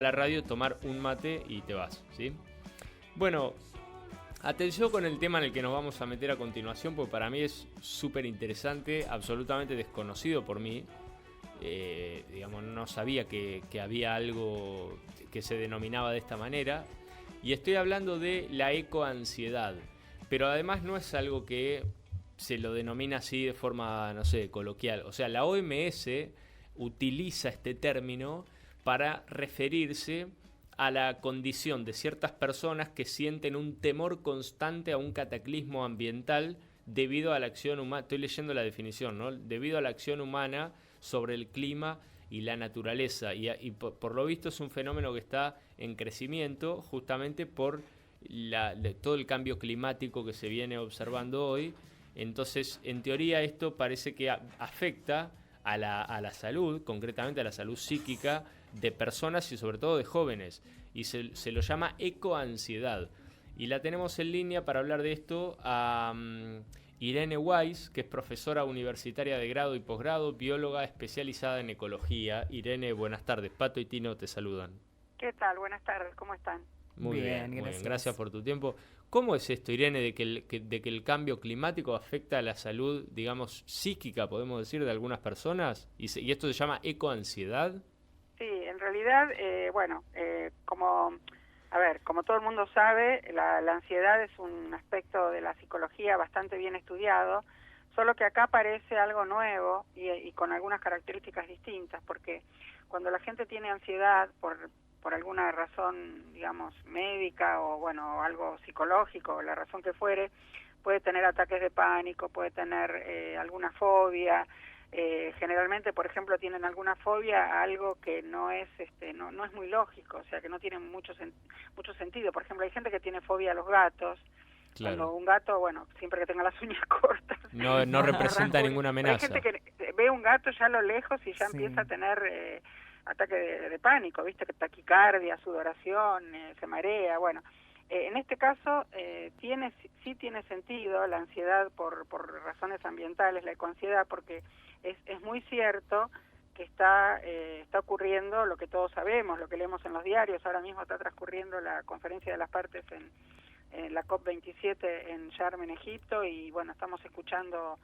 la radio, tomar un mate y te vas, ¿sí? Bueno, atención con el tema en el que nos vamos a meter a continuación, porque para mí es súper interesante, absolutamente desconocido por mí. Digamos, no sabía que había algo que se denominaba de esta manera. Y estoy hablando de la ecoansiedad. Pero además no es algo que se lo denomina así de forma, no sé, coloquial. O sea, la OMS utiliza este término para referirse a la condición de ciertas personas que sienten un temor constante a un cataclismo ambiental debido a la acción humana. Estoy leyendo la definición, ¿no? Debido a la acción humana sobre el clima y la naturaleza. Y por lo visto es un fenómeno que está en crecimiento justamente por todo el cambio climático que se viene observando hoy. Entonces, en teoría, esto parece que afecta a la salud, concretamente a la salud psíquica de personas y sobre todo de jóvenes. Y se lo llama ecoansiedad. Y la tenemos en línea para hablar de esto a Irene Weiss, que es profesora universitaria de grado y posgrado, bióloga especializada en ecología. Irene, buenas tardes. Pato y Tino te saludan. ¿Qué tal? Buenas tardes, ¿cómo están? Muy bien, muy bien. Gracias por tu tiempo. ¿Cómo es esto, Irene, de que el cambio climático afecta a la salud, digamos, psíquica, podemos decir, de algunas personas? ¿Y esto se llama ecoansiedad? Sí, en realidad, como todo el mundo sabe, la ansiedad es un aspecto de la psicología bastante bien estudiado, solo que acá aparece algo nuevo y con algunas características distintas, porque cuando la gente tiene ansiedad por alguna razón, digamos, médica o, bueno, algo psicológico, la razón que fuere, puede tener ataques de pánico, puede tener alguna fobia. Generalmente, por ejemplo, tienen alguna fobia a algo que no es no es muy lógico, o sea, que no tiene mucho sentido. Por ejemplo, hay gente que tiene fobia a los gatos. Claro. Cuando un gato, bueno, siempre que tenga las uñas cortas, no representa ninguna pero hay amenaza. gente que ve un gato ya a lo lejos y ya Sí. empieza a tener ataque de pánico, viste, que taquicardia, sudoración, se marea, bueno. En este caso sí tiene sentido la ansiedad por razones ambientales, la ecoansiedad, porque es muy cierto que está ocurriendo lo que todos sabemos, lo que leemos en los diarios. Ahora mismo está transcurriendo la conferencia de las partes en la COP27 en Sharm, en Egipto, y bueno, estamos escuchando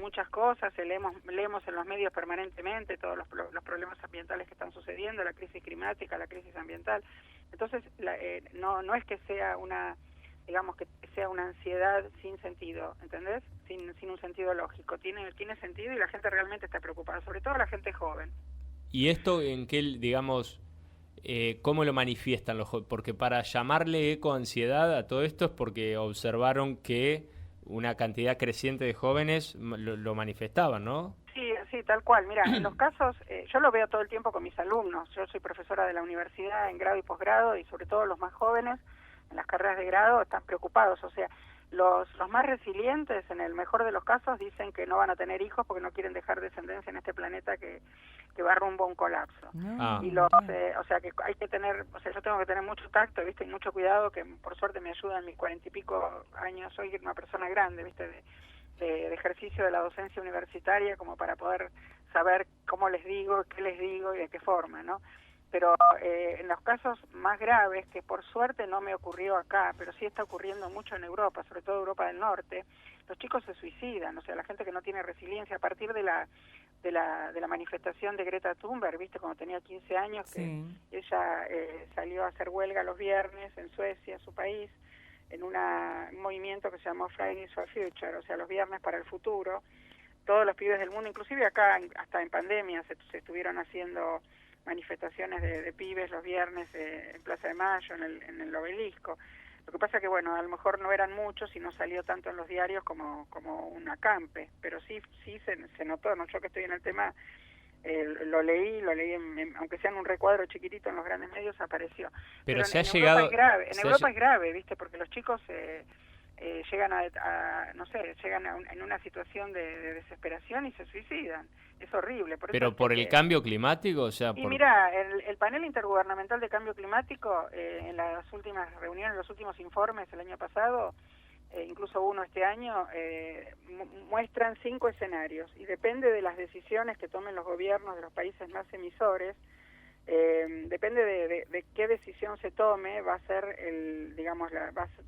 muchas cosas, leemos en los medios permanentemente todos los problemas ambientales que están sucediendo, la crisis climática, la crisis ambiental. Entonces, no es que sea digamos que sea una ansiedad sin sentido, ¿entendés? Sin un sentido lógico. Tiene sentido y la gente realmente está preocupada, sobre todo la gente joven. ¿Y esto en qué, digamos, cómo lo manifiestan los jóvenes? Porque para llamarle ecoansiedad a todo esto es porque observaron que una cantidad creciente de jóvenes lo manifestaban, ¿no? Sí, tal cual. Mira, en los casos, yo lo veo todo el tiempo con mis alumnos. Yo soy profesora de la universidad en grado y posgrado, y sobre todo los más jóvenes en las carreras de grado están preocupados. O sea, los más resilientes, en el mejor de los casos, dicen que no van a tener hijos porque no quieren dejar descendencia en este planeta que va rumbo a un colapso. Y o sea, que hay que tener, o sea, yo tengo que tener mucho tacto, ¿viste? Y mucho cuidado, que por suerte me ayuda en mis 40 y pico años. Soy una persona grande, ¿viste? De ejercicio de la docencia universitaria, como para poder saber cómo les digo, qué les digo y de qué forma, ¿no? Pero en los casos más graves, que por suerte no me ocurrió acá, pero sí está ocurriendo mucho en Europa, sobre todo Europa del Norte, los chicos se suicidan, o sea, la gente que no tiene resiliencia a partir de la manifestación de Greta Thunberg, ¿viste? Cuando tenía 15 años, que ella salió a hacer huelga los viernes en Suecia, su país, en un movimiento que se llamó Fridays for Future, o sea, los viernes para el futuro. Todos los pibes del mundo, inclusive acá, hasta en pandemia, se estuvieron haciendo manifestaciones de pibes los viernes en Plaza de Mayo, en el Obelisco. Lo que pasa que, bueno, a lo mejor no eran muchos y no salió tanto en los diarios como un acampe, pero sí se notó, ¿no? Yo que estoy en el tema, lo leí aunque sea en un recuadro chiquitito en los grandes medios, apareció. Pero se ha en llegado... Europa es grave, es grave, ¿viste? Porque los chicos llegan en una situación de desesperación y se suicidan. Es horrible. Pero por el cambio climático, o sea... Y mira, el panel intergubernamental de cambio climático, en las últimas reuniones, los últimos informes el año pasado, incluso uno este año, muestran 5 escenarios, y depende de las decisiones que tomen los gobiernos de los países más emisores, depende de qué decisión se tome, va a ser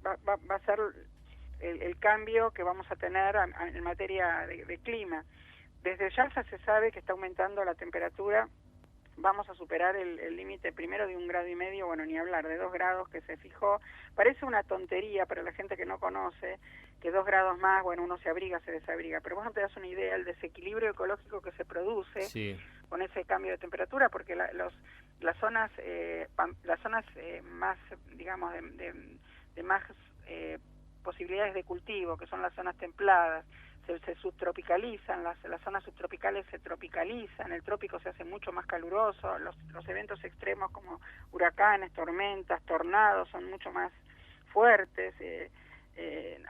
va a ser el cambio que vamos a tener en materia de clima. Desde ya se sabe que está aumentando la temperatura. Vamos a superar el límite primero de 1,5 grados, bueno, ni hablar, de 2 grados que se fijó. Parece una tontería para la gente que no conoce, que 2 grados más, bueno, uno se abriga, se desabriga, pero vos no te das una idea del desequilibrio ecológico que se produce con ese cambio de temperatura, porque las zonas más, digamos, de más posibilidades de cultivo, que son las zonas templadas, se subtropicalizan, las zonas subtropicales se tropicalizan, el trópico se hace mucho más caluroso, los eventos extremos como huracanes, tormentas, tornados son mucho más fuertes.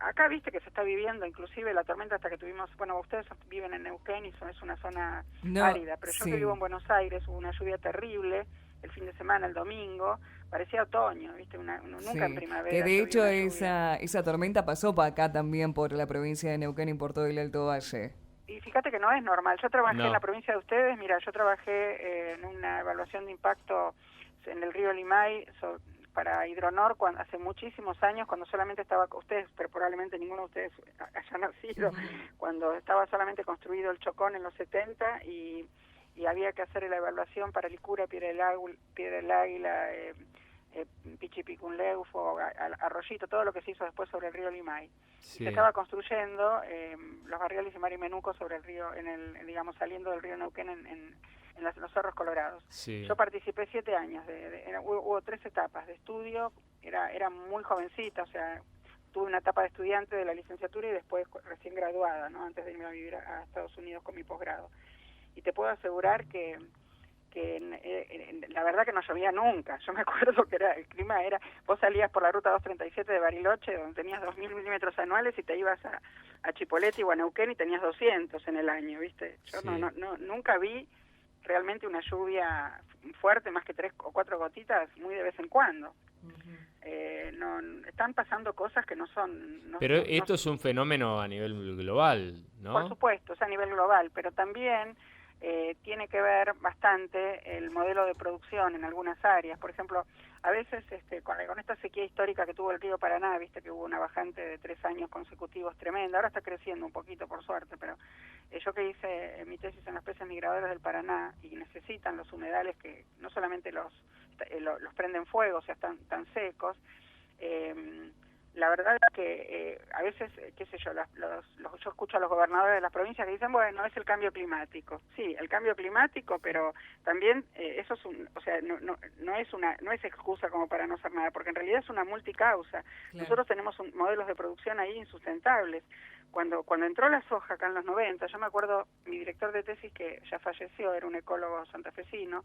Acá viste que se está viviendo, inclusive la tormenta hasta que tuvimos, bueno, ustedes viven en Neuquén y es una zona árida, pero yo que vivo en Buenos Aires hubo una lluvia terrible el fin de semana, el domingo, parecía otoño, ¿viste? Nunca en primavera. Que de hecho esa tormenta pasó para acá también, por la provincia de Neuquén y por todo el Alto Valle. Y fíjate que no es normal. Yo trabajé en la provincia de ustedes, mira, yo trabajé en una evaluación de impacto en el río Limay para Hidronor hace muchísimos años, cuando solamente estaba, ustedes, pero probablemente ninguno de ustedes haya nacido, cuando estaba solamente construido el Chocón en los 70 y había que hacer la evaluación para Licura, Piedra del Águila, Pichipicunleufo, Arroyito, todo lo que se hizo después sobre el río Limay. Se estaba construyendo los barriales y Marimenuco sobre el río, digamos, saliendo del río Neuquén en los Cerros Colorados. Yo participé 7 años, hubo 3 etapas de estudio, era muy jovencita, o sea, tuve una etapa de estudiante de la licenciatura y después recién graduada, ¿no? Antes de irme a vivir a Estados Unidos con mi posgrado. Y te puedo asegurar que la verdad que no llovía nunca. Yo me acuerdo que el clima era, vos salías por la ruta 237 de Bariloche, donde tenías 2.000 milímetros anuales, y te ibas a Chipoleti o a Neuquén y tenías 200 en el año, ¿viste? Yo nunca vi realmente una lluvia fuerte, más que 3 o 4 gotitas, muy de vez en cuando. Están pasando cosas que no son... Pero esto es un fenómeno a nivel global, ¿no? Por supuesto, es a nivel global, pero también tiene que ver bastante el modelo de producción en algunas áreas. Por ejemplo, a veces con esta sequía histórica que tuvo el río Paraná, viste que hubo una bajante de 3 años consecutivos tremenda, ahora está creciendo un poquito por suerte, pero yo que hice mi tesis en los peces migradores del Paraná y necesitan los humedales que no solamente los prenden fuego, o sea, están tan secos, la verdad es que a veces, qué sé yo, yo escucho a los gobernadores de las provincias que dicen, bueno, es el cambio climático. Sí, el cambio climático, pero también eso es no es excusa como para no hacer nada, porque en realidad es una multicausa. Claro. Nosotros tenemos modelos de producción ahí insustentables. Cuando entró la soja acá en los 90, yo me acuerdo, mi director de tesis, que ya falleció, era un ecólogo santafesino,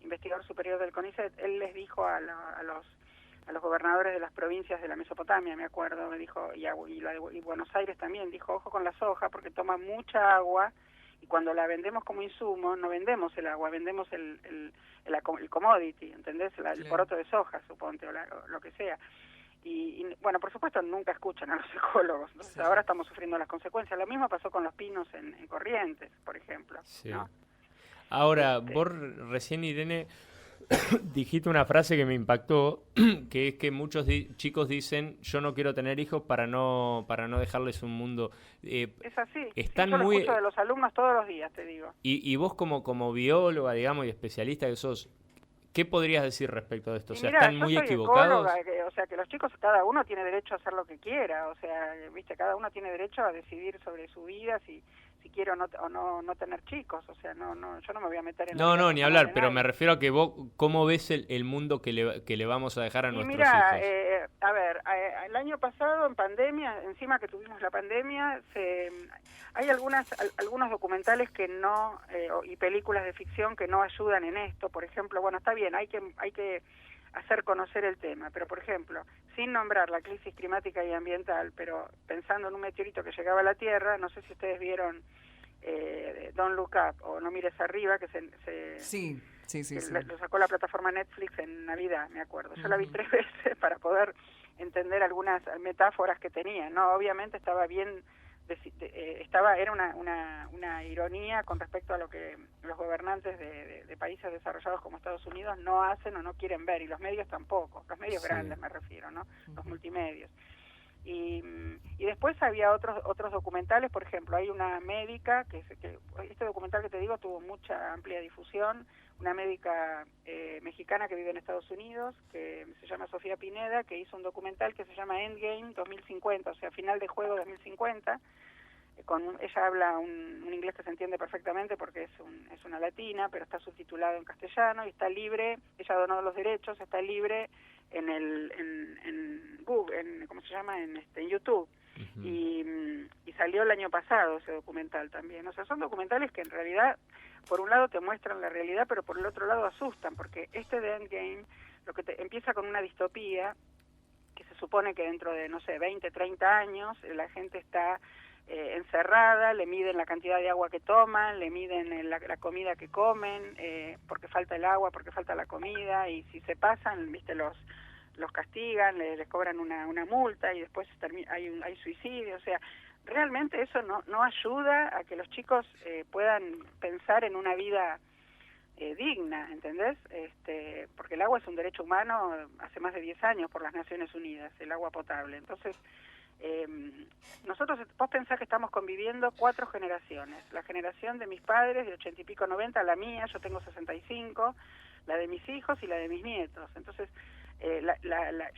investigador superior del CONICET, él les dijo a los gobernadores de las provincias de la Mesopotamia, me acuerdo, me dijo, y Buenos Aires también, dijo, ojo con la soja porque toma mucha agua y cuando la vendemos como insumo, no vendemos el agua, vendemos el commodity, ¿entendés? El poroto de soja, suponte, o lo que sea. Y bueno, por supuesto nunca escuchan a los ecólogos, entonces ahora estamos sufriendo las consecuencias. Lo mismo pasó con los pinos en Corrientes, por ejemplo, ¿no? Ahora, vos recién, Irene, dijiste una frase que me impactó, que es que muchos chicos dicen, yo no quiero tener hijos para no dejarles un mundo. Es así, están yo lo muy... escucho de los alumnos todos los días, te digo. Y vos como bióloga, digamos, y especialista que sos, ¿qué podrías decir respecto de esto? O sea, ¿están muy equivocados? O sea, que los chicos, cada uno tiene derecho a hacer lo que quiera, o sea, viste, cada uno tiene derecho a decidir sobre su vida, si quiere o no tener chicos, o sea, yo no me voy a meter en... No, ni hablar, pero me refiero a que vos, ¿cómo ves el mundo que le vamos a dejar a nuestros hijos? A ver, el año pasado, en pandemia, encima que tuvimos la pandemia, hay algunos documentales que no, y películas de ficción que no ayudan en esto. Por ejemplo, bueno, está bien, hay que hacer conocer el tema, pero por ejemplo, sin nombrar la crisis climática y ambiental, pero pensando en un meteorito que llegaba a la Tierra, no sé si ustedes vieron Don't Look Up o No Mires Arriba, que sí. Lo sacó la plataforma Netflix en Navidad, me acuerdo. Yo la vi 3 veces para poder entender algunas metáforas que tenía, ¿no? Obviamente estaba bien era una ironía con respecto a lo que los gobernantes de países desarrollados como Estados Unidos no hacen o no quieren ver, y los medios tampoco, los medios grandes me refiero, ¿no? Los multimedios. Y después había otros documentales, por ejemplo, hay una médica, este documental que te digo tuvo mucha amplia difusión, una médica mexicana que vive en Estados Unidos, que se llama Sofía Pineda, que hizo un documental que se llama Endgame 2050, o sea, Final de Juego 2050, ella habla un inglés que se entiende perfectamente porque es una latina, pero está subtitulado en castellano y está libre, ella donó los derechos, está libre en Google, ¿cómo se llama? En YouTube. Uh-huh. Y salió el año pasado ese documental también. O sea, son documentales que en realidad, por un lado te muestran la realidad, pero por el otro lado asustan, porque de Endgame empieza con una distopía que se supone que dentro de, 20, 30 años la gente está encerrada, le miden la cantidad de agua que toman, le miden la comida que comen, porque falta el agua, porque falta la comida, y si se pasan, los castigan, les cobran una multa, y después hay suicidio. O sea, realmente eso no ayuda a que los chicos puedan pensar en una vida digna, ¿entendés? Porque el agua es un derecho humano hace más de 10 años por las Naciones Unidas, el agua potable. Entonces, nosotros, vos pensás que estamos conviviendo 4 generaciones, la generación de mis padres de 80 y pico, 90, la mía, yo tengo 65, la de mis hijos y la de mis nietos. Entonces,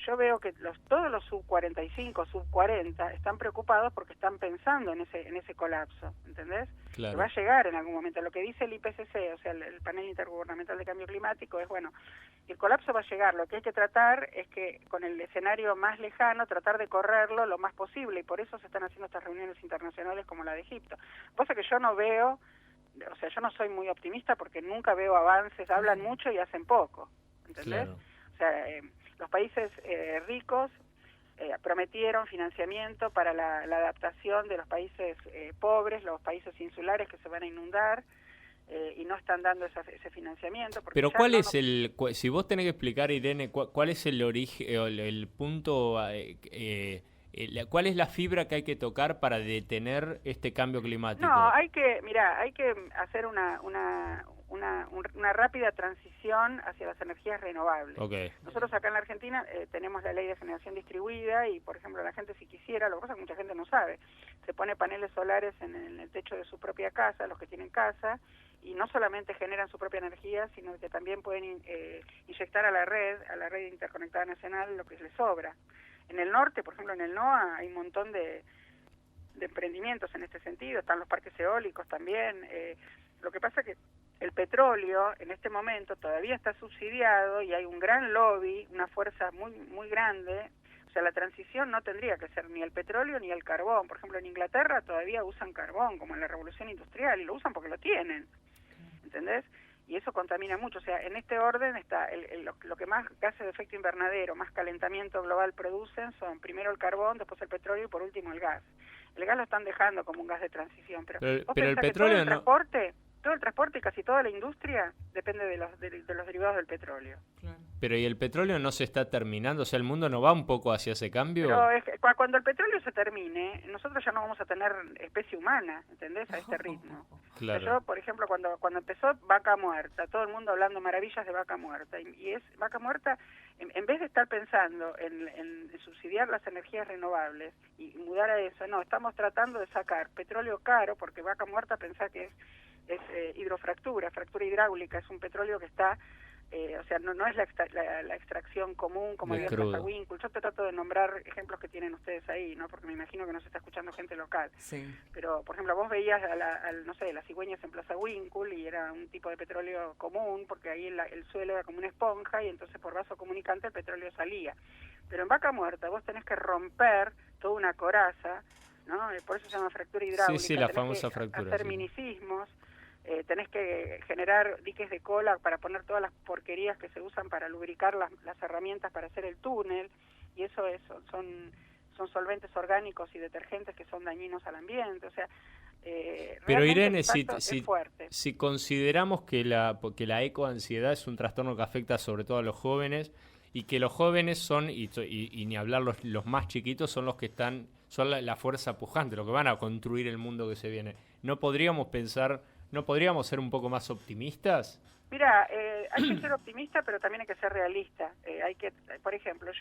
yo veo que todos los sub 45, sub 40 están preocupados porque están pensando en ese colapso, ¿entendés? Claro. Que va a llegar en algún momento. Lo que dice el IPCC, o sea, el Panel Intergubernamental de Cambio Climático, es, bueno, el colapso va a llegar. Lo que hay que tratar es que con el escenario más lejano, tratar de correrlo lo más posible, y por eso se están haciendo estas reuniones internacionales como la de Egipto. Cosa que yo no veo, o sea, yo no soy muy optimista porque nunca veo avances, hablan mucho y hacen poco, ¿entendés? Claro. O sea, los países ricos prometieron financiamiento para la adaptación de los países pobres, los países insulares que se van a inundar, y no están dando ese financiamiento. Pero ¿cuál es si vos tenés que explicar, Irene, cuál es el origen, el punto, cuál es la fibra que hay que tocar para detener este cambio climático? No, hay que hacer una rápida transición hacia las energías renovables. Okay. Nosotros acá en la Argentina tenemos la ley de generación distribuida y, por ejemplo, la gente, si quisiera, lo que pasa es que mucha gente no sabe, se pone paneles solares en el techo de su propia casa, los que tienen casa, y no solamente generan su propia energía, sino que también pueden inyectar a la red interconectada nacional, lo que les sobra. En el norte, por ejemplo, en el NOA hay un montón de emprendimientos en este sentido, están los parques eólicos también. Lo que pasa es que el petróleo en este momento todavía está subsidiado y hay un gran lobby, una fuerza muy muy grande. O sea, la transición no tendría que ser ni el petróleo ni el carbón. Por ejemplo, en Inglaterra todavía usan carbón, como en la Revolución Industrial, y lo usan porque lo tienen, ¿entendés? Y eso contamina mucho. O sea, en este orden está lo que más gases de efecto invernadero, más calentamiento global producen son primero el carbón, después el petróleo y por último el gas. El gas lo están dejando como un gas de transición, pero el petróleo todo el transporte y casi toda la industria depende de los derivados del petróleo. Claro. Pero ¿y el petróleo no se está terminando? O sea, ¿el mundo no va un poco hacia ese cambio? Pero es que cuando el petróleo se termine, nosotros ya no vamos a tener especie humana, ¿entendés? A este ritmo. Claro. O sea, yo, por ejemplo, cuando empezó Vaca Muerta, todo el mundo hablando maravillas de Vaca Muerta, y es Vaca Muerta, en vez de estar pensando en subsidiar las energías renovables y mudar a eso, no, estamos tratando de sacar petróleo caro, porque Vaca Muerta pensá que es hidrofractura, fractura hidráulica, es un petróleo que está, o sea, no es la extracción común como en Plaza Winkle. Yo te trato de nombrar ejemplos que tienen ustedes ahí, ¿no? Porque me imagino que no se está escuchando gente local. Sí. Pero, por ejemplo, vos veías no sé, las cigüeñas en Plaza Winkle y era un tipo de petróleo común, porque ahí el suelo era como una esponja y entonces por vaso comunicante el petróleo salía. Pero en Vaca Muerta vos tenés que romper toda una coraza, ¿no? Por eso se llama fractura hidráulica. Sí, la famosa fractura. Hacer minicismos. Tenés que generar diques de cola para poner todas las porquerías que se usan para lubricar las herramientas para hacer el túnel, y eso son solventes orgánicos y detergentes que son dañinos al ambiente. O sea, pero Irene, si consideramos que la ecoansiedad es un trastorno que afecta sobre todo a los jóvenes, y que los jóvenes son, y ni hablar los más chiquitos, son los que están son la fuerza pujante, lo que van a construir el mundo que se viene. ¿No podríamos ser un poco más optimistas? Mira, hay que ser optimista, pero también hay que ser realista. Por ejemplo,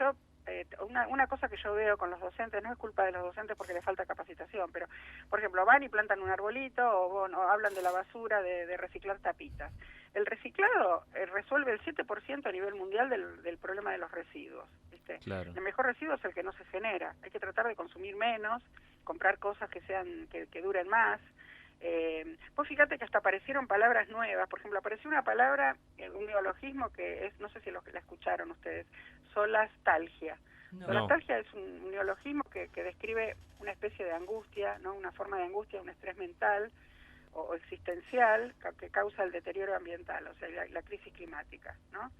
una cosa que yo veo con los docentes, no es culpa de los docentes porque les falta capacitación, pero, por ejemplo, van y plantan un arbolito o hablan de la basura, de reciclar tapitas. El reciclado resuelve el 7% a nivel mundial del problema de los residuos, ¿viste? Claro. El mejor residuo es el que no se genera. Hay que tratar de consumir menos, comprar cosas que duren más. Pues fíjate que hasta aparecieron palabras nuevas. Por ejemplo, apareció una palabra, un neologismo que es, no sé si la escucharon ustedes, solastalgia. No. Solastalgia es un neologismo que describe una especie de angustia, ¿no? Una forma de angustia, un estrés mental o existencial que causa el deterioro ambiental, o sea, la crisis climática, ¿no?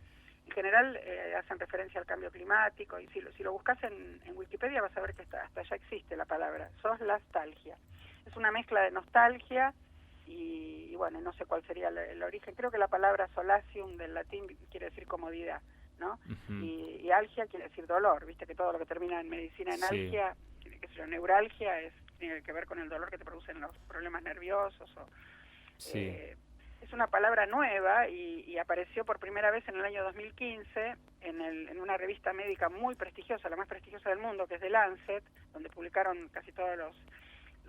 En general hacen referencia al cambio climático, y si lo buscas en Wikipedia vas a ver que hasta ya existe la palabra, solastalgia. Es una mezcla de nostalgia y bueno, no sé cuál sería el origen. Creo que la palabra solatium del latín quiere decir comodidad, ¿no? Uh-huh. Y algia quiere decir dolor, viste que todo lo que termina en medicina en algia, qué sé yo, neuralgia tiene que ver con el dolor que te producen los problemas nerviosos. Es una palabra nueva y apareció por primera vez en el año 2015 en una revista médica muy prestigiosa, la más prestigiosa del mundo, que es The Lancet, donde publicaron casi todos los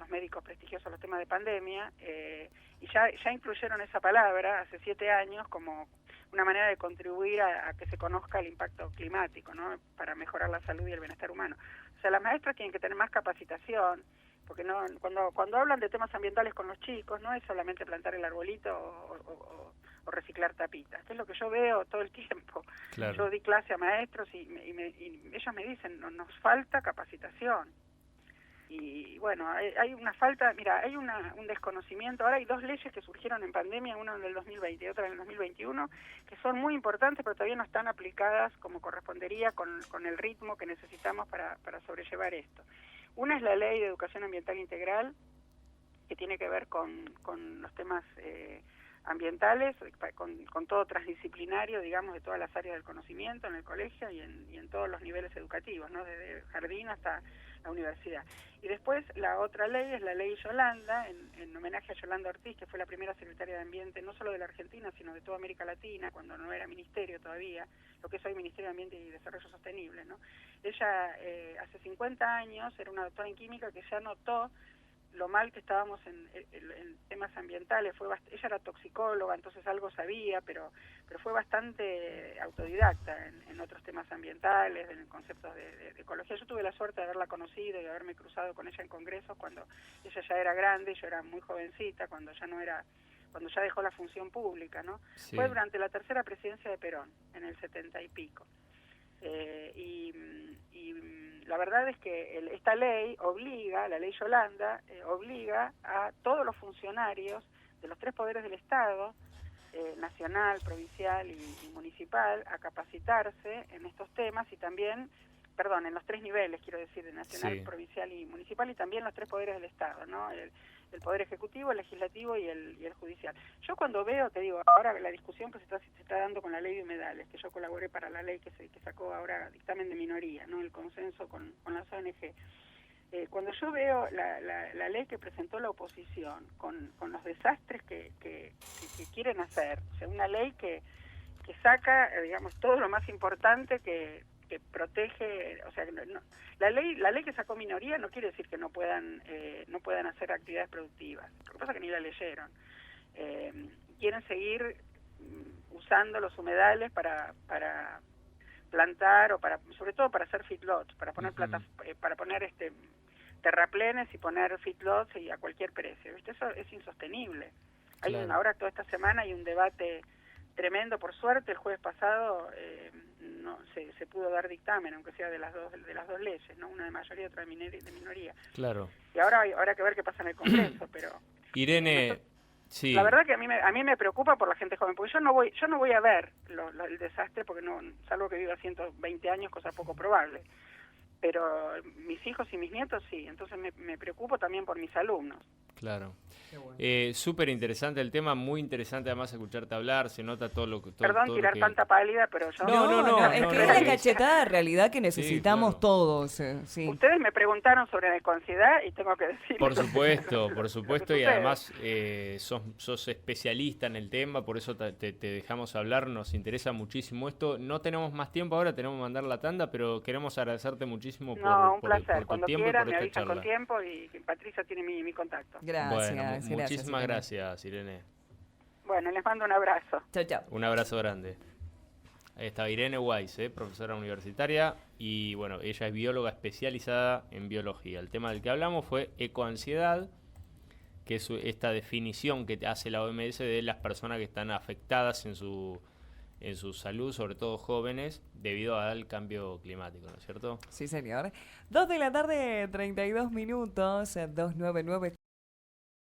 médicos prestigiosos los temas de pandemia, y ya incluyeron esa palabra hace 7 años como una manera de contribuir a que se conozca el impacto climático, ¿no? Para mejorar la salud y el bienestar humano. O sea, las maestras tienen que tener más capacitación, porque no cuando hablan de temas ambientales con los chicos, no es solamente plantar el arbolito o reciclar tapitas, que es lo que yo veo todo el tiempo. Claro. Yo di clase a maestros y ellos me dicen, nos falta capacitación. Y bueno, hay una falta, mira, hay un desconocimiento. Ahora hay 2 leyes que surgieron en pandemia, una en el 2020 y otra en el 2021, que son muy importantes, pero todavía no están aplicadas como correspondería con el ritmo que necesitamos para sobrellevar esto. Una es la Ley de Educación Ambiental Integral, que tiene que ver con los temas ambientales, con todo transdisciplinario, digamos, de todas las áreas del conocimiento en el colegio y en todos los niveles educativos, ¿no? Desde jardín hasta la universidad. Y después la otra ley es la Ley Yolanda, en homenaje a Yolanda Ortiz, que fue la primera secretaria de Ambiente, no solo de la Argentina, sino de toda América Latina, cuando no era ministerio todavía, lo que es hoy Ministerio de Ambiente y Desarrollo Sostenible, ¿no? Ella hace 50 años era una doctora en química que ya notó lo mal que estábamos en temas ambientales. Ella era toxicóloga, entonces algo sabía, pero fue bastante autodidacta en otros temas ambientales, en conceptos de ecología. Yo tuve la suerte de haberla conocido y de haberme cruzado con ella en congresos cuando ella ya era grande, yo era muy jovencita, cuando ya dejó la función pública, ¿no? Sí. Fue durante la tercera presidencia de Perón, en el 70 y pico. La verdad es que esta ley obliga, la Ley Yolanda, obliga a todos los funcionarios de los 3 poderes del Estado, nacional, provincial y municipal, a capacitarse en estos temas y también, en los 3 niveles, quiero decir, de nacional, sí, provincial y municipal, y también los 3 poderes del Estado, ¿no? El Poder Ejecutivo, el Legislativo y el Judicial. Yo cuando veo, te digo, ahora la discusión que se está dando con la ley de humedales, que yo colaboré para la ley que sacó ahora dictamen de minoría, ¿no? El consenso con las ONG. Cuando yo veo la ley que presentó la oposición, con los desastres que quieren hacer, o sea, una ley que saca, digamos, todo lo más importante que protege, o sea, la ley que sacó minoría no quiere decir que no puedan hacer actividades productivas. Lo que pasa es que ni la leyeron. Quieren seguir usando los humedales para plantar o sobre todo para hacer feedlots, para poner para poner terraplenes y poner feedlots y a cualquier precio. ¿Viste? Eso es insostenible. Claro. Ahora toda esta semana hay un debate tremendo, por suerte. El jueves pasado no se pudo dar dictamen, aunque sea de las dos leyes, ¿no? Una de mayoría y otra de minoría. Claro. Y ahora habrá que ver qué pasa en el Congreso, pero Irene, sí. La verdad que a mí me preocupa por la gente joven, porque yo no voy a ver el desastre, porque no, salvo que viva 120 años, cosa poco probable. Pero mis hijos y mis nietos sí, entonces me preocupo también por mis alumnos. Claro. Qué bueno. Súper interesante el tema, muy interesante además escucharte hablar, se nota todo lo que... Perdón todo tirar lo que... tanta pálida, pero yo... No, es que no, es la sí. cachetada de realidad que necesitamos claro. todos. Sí. Ustedes me preguntaron sobre la ecoansiedad y tengo que decir... Por supuesto, y sucede. además sos especialista en el tema, por eso te dejamos hablar, nos interesa muchísimo esto. No tenemos más tiempo ahora, tenemos que mandar la tanda, pero queremos agradecerte muchísimo No, un por placer. tu Cuando tiempo y quiera por me esta avisan con charla. tiempo y Patricia tiene mi contacto. Gracias. Bueno, muchísimas Irene. gracias, Irene. Bueno, les mando un abrazo. Chao, chao. Un abrazo grande. Ahí está Irene Weiss, profesora universitaria, y bueno, ella es bióloga especializada en biología. El tema del que hablamos fue ecoansiedad, que es esta definición que hace la OMS de las personas que están afectadas en su salud, sobre todo jóvenes, debido al cambio climático, ¿no es cierto? Sí, señor. 2 de la tarde, 32 minutos, 299.